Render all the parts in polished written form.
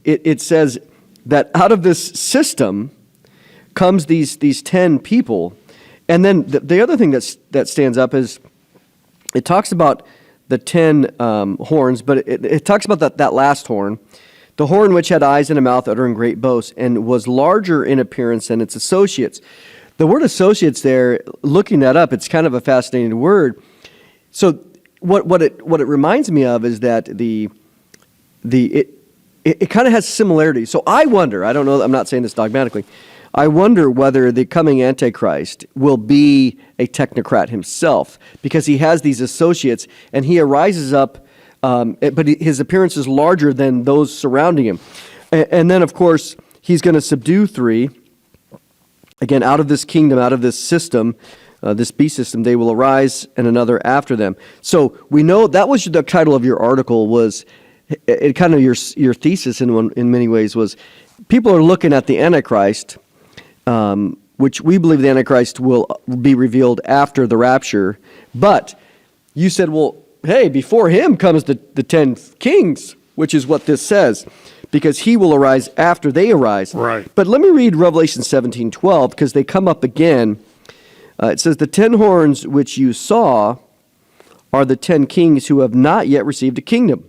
it says that out of this system comes these 10 people. And then the other thing that stands up is it talks about the 10 horns, but it talks about that last horn, the horn which had eyes and a mouth uttering great boasts, and was larger in appearance than its associates. The word associates there, looking that up, it's kind of a fascinating word. So what it reminds me of is that it kind of has similarities. So I wonder, I don't know, I'm not saying this dogmatically, I wonder whether the coming Antichrist will be a technocrat himself, because he has these associates and he arises up, but his appearance is larger than those surrounding him. And then, of course, he's going to subdue 3. Again, out of this kingdom, out of this system, this beast system, they will arise, and another after them. So we know that was the title of your article, was it kind of your thesis in many ways was people are looking at the Antichrist, which we believe the Antichrist will be revealed after the rapture. But you said, well, hey, before him comes the 10 kings, which is what this says, because he will arise after they arise. Right. But let me read Revelation 17:12, because they come up again. It says, the 10 horns which you saw are the 10 kings who have not yet received a kingdom,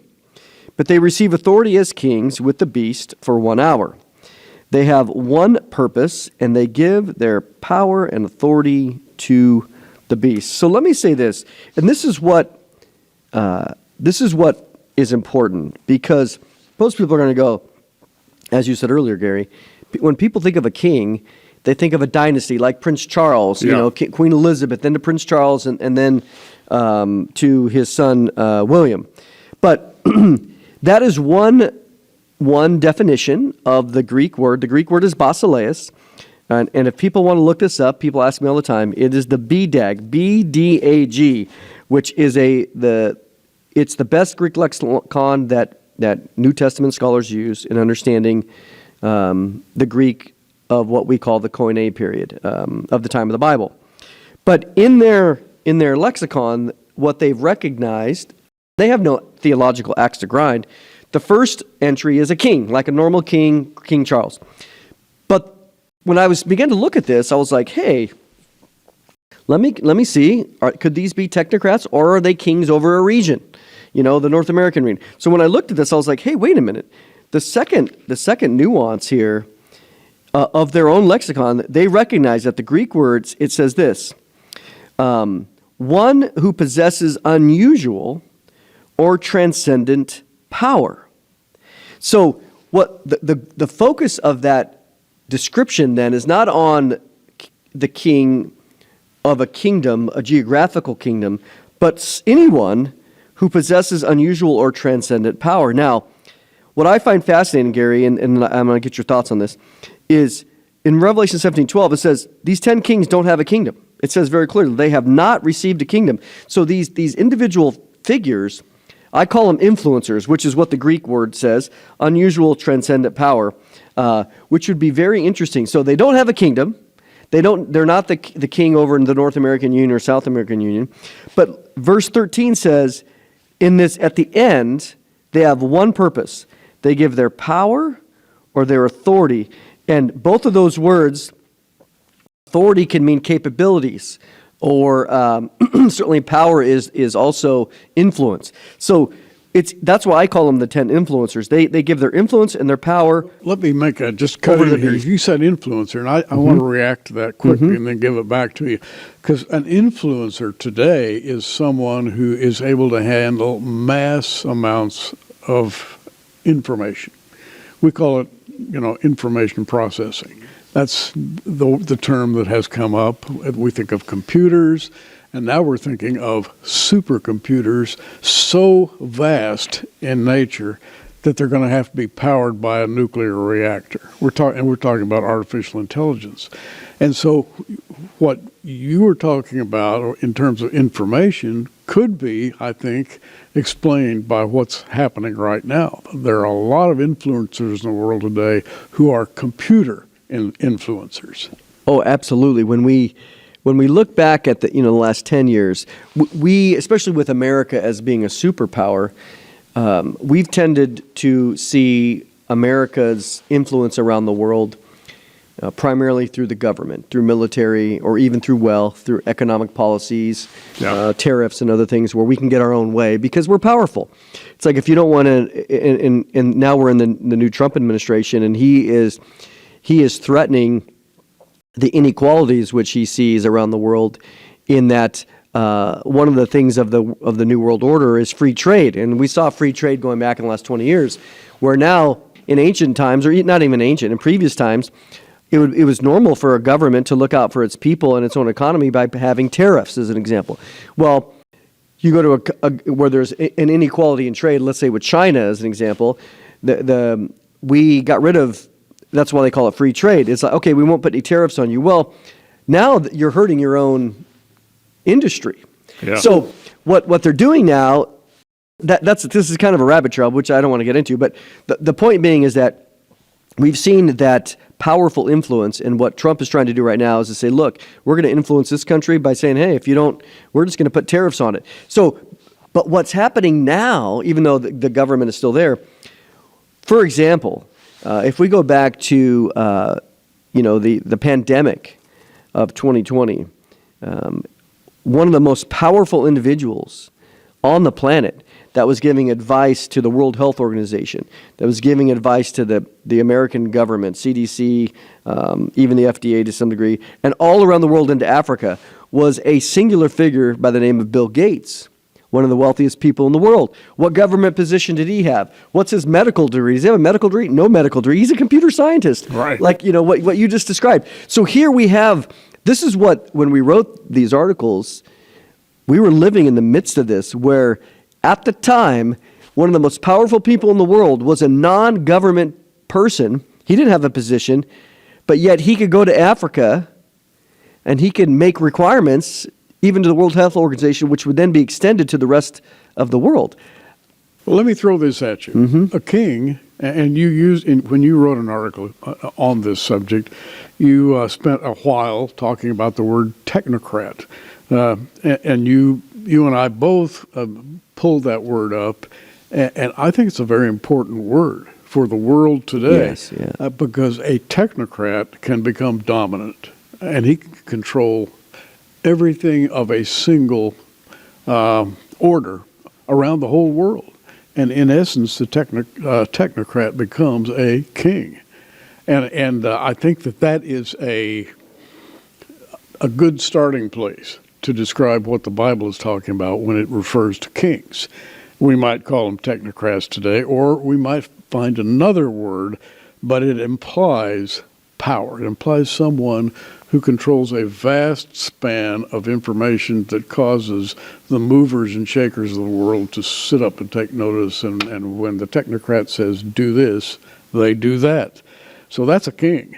but they receive authority as kings with the beast for 1 hour. They have one purpose, and they give their power and authority to the beast. So let me say this, and this is what is important, because most people are going to go, as you said earlier, Gary, when people think of a king, they think of a dynasty like Prince Charles, you know, Queen Elizabeth, then to Prince Charles, and then to his son William. But that is one definition of the Greek word. The Greek word is basileus. And if people want to look this up, people ask me all the time, it is the BDAG, B-D-A-G, which is it's the best Greek lexicon that New Testament scholars use in understanding the Greek of what we call the Koine period of the time of the Bible. But in their lexicon, what they've recognized, they have no theological axe to grind. The first entry is a king, like a normal king, King Charles. But when I began to look at this, I was like, hey, let me see, could these be technocrats, or are they kings over a region? You know, the North American region. So when I looked at this, I was like, hey, wait a minute. The second nuance here of their own lexicon, they recognize that the Greek words, it says this, one who possesses unusual or transcendent power. So what the focus of that description then is not on the king of a kingdom, a geographical kingdom, but anyone who possesses unusual or transcendent power. Now, what I find fascinating, Gary, and I'm going to get your thoughts on this, is in Revelation 17:12, it says, these 10 kings don't have a kingdom. It says very clearly, they have not received a kingdom. So these individual figures, I call them influencers, which is what the Greek word says, unusual transcendent power, which would be very interesting. So they don't have a kingdom. They're not the king over in the North American Union or South American Union. But verse 13 says, in this, at the end, they have one purpose. They give their power or their authority. And both of those words, authority can mean capabilities, or certainly power is also influence. So that's why I call them the 10 influencers. They give their influence and their power. Let me make a just cut in here. You said influencer, and I want to react to that quickly and then give it back to you. Because an influencer today is someone who is able to handle mass amounts of information. We call it, information processing. That's the term that has come up. We think of computers, and now we're thinking of supercomputers so vast in nature that they're going to have to be powered by a nuclear reactor. We're talking about artificial intelligence. And so what you were talking about in terms of information could be, I think, explained by what's happening right now. There are a lot of influencers in the world today who are computer influencers. Oh, absolutely. When we look back at the last 10 years, we, especially with America as being a superpower, we've tended to see America's influence around the world, primarily through the government, through military, or even through wealth, through economic policies, tariffs and other things where we can get our own way because we're powerful. It's like if you don't want to, and now we're in the new Trump administration, and he is threatening the inequalities which he sees around the world, in that one of the things of the New World Order is free trade. And we saw free trade going back in the last 20 years, where now in ancient times, or not even ancient, in previous times, it was normal for a government to look out for its people and its own economy by having tariffs, as an example. Well, you go to where there's an inequality in trade, let's say with China as an example, we got rid of, that's why they call it free trade. It's like, okay, we won't put any tariffs on you. Well, now you're hurting your own industry. Yeah. So what they're doing now, this is kind of a rabbit trail, which I don't want to get into, but the point being is that we've seen that powerful influence, and what Trump is trying to do right now is to say, look, we're going to influence this country by saying, hey, if you don't, we're just going to put tariffs on it. So, but what's happening now, even though the government is still there, for example, if we go back to the pandemic of 2020, one of the most powerful individuals on the planet that was giving advice to the World Health Organization, that was giving advice to the American government, CDC, even the FDA to some degree, and all around the world into Africa, was a singular figure by the name of Bill Gates, one of the wealthiest people in the world. What government position did he have? What's his medical degree? Does he have a medical degree? No medical degree. He's a computer scientist. Right. Like, what you just described. So here we have, this is what, when we wrote these articles, we were living in the midst of this, where at the time, one of the most powerful people in the world was a non-government person. He didn't have a position, but yet he could go to Africa and he could make requirements even to the World Health Organization, which would then be extended to the rest of the world. Well, let me throw this at you. Mm-hmm. A king, and you used, when you wrote an article on this subject, you spent a while talking about the word technocrat. And you and I both pulled that word up, and I think it's a very important word for the world today. Yes, yeah. Because a technocrat can become dominant, and he can control everything of a single order around the whole world. And in essence, the technocrat becomes a king. And I think that is a good starting place to describe what the Bible is talking about when it refers to kings. We might call them technocrats today, or we might find another word, but it implies power. It implies someone who controls a vast span of information that causes the movers and shakers of the world to sit up and take notice. And when the technocrat says, do this, they do that. So that's a king.